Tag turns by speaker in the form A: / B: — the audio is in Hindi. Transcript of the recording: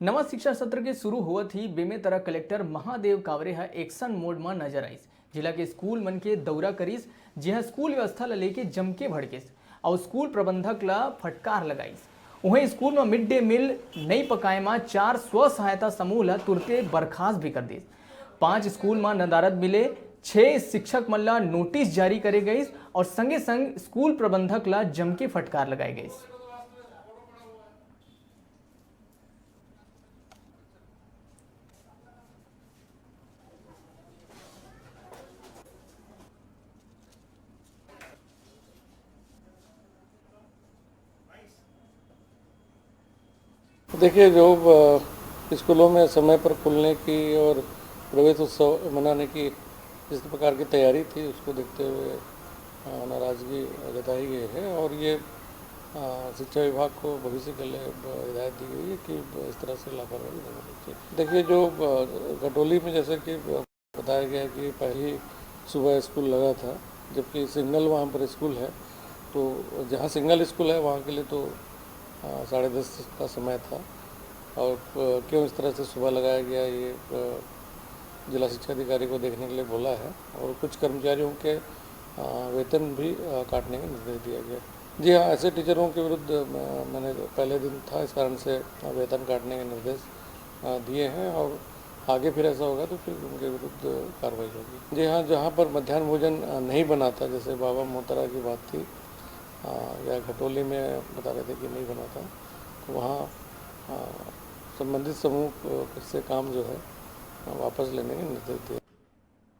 A: नवा शिक्षा सत्र के शुरू होवत ही बेमेतरा कलेक्टर महादेव कावरे हा एक्शन मोड में नजर आईस। जिला के स्कूल मन के दौरा करीस, जिहा स्कूल व्यवस्था ला लेके जमके भड़केस और स्कूल प्रबंधक ला फटकार लगाईस। वहीं स्कूल में मिड डे मील नहीं पकाए में 4 स्व सहायता समूह ला तुरते बर्खास्त भी कर दिस। 5 स्कूल में नदारद मिले, 6 शिक्षक मन ला नोटिस जारी करे गई और संगे संग स्कूल प्रबंधक ला जमके फटकार लगाई गई।
B: देखिए, जो स्कूलों में समय पर खुलने की और प्रवेश उत्सव मनाने की जिस प्रकार की तैयारी थी, उसको देखते हुए नाराज़गी जताई गई है और ये शिक्षा विभाग को भविष्य के लिए हिदायत दी गई है कि इस तरह से लापरवाही नहीं होनी चाहिए। देखिए, जो घटोली में जैसे कि बताया गया कि पहली सुबह स्कूल लगा था, जबकि सिंगल वहाँ पर स्कूल है, तो जहाँ सिंगल स्कूल है वहाँ के लिए तो 10:30 का समय था और क्यों इस तरह से सुबह लगाया गया, ये जिला शिक्षा अधिकारी को देखने के लिए बोला है और कुछ कर्मचारियों के वेतन भी काटने का निर्देश दिया गया। जी हाँ, ऐसे टीचरों के विरुद्ध मैंने पहले दिन था, इस कारण से वेतन काटने के निर्देश दिए हैं और आगे फिर ऐसा होगा तो फिर उनके विरुद्ध कार्रवाई होगी। जी हाँ, जहाँ पर मध्याह्न भोजन नहीं बनाता, जैसे बाबा मोहतरा की बात थी या घटोली में बता रहे थे कि नहीं बना था, तो वहाँ संबंधित समूह से काम जो है वापस लेने के निर्देश दिए।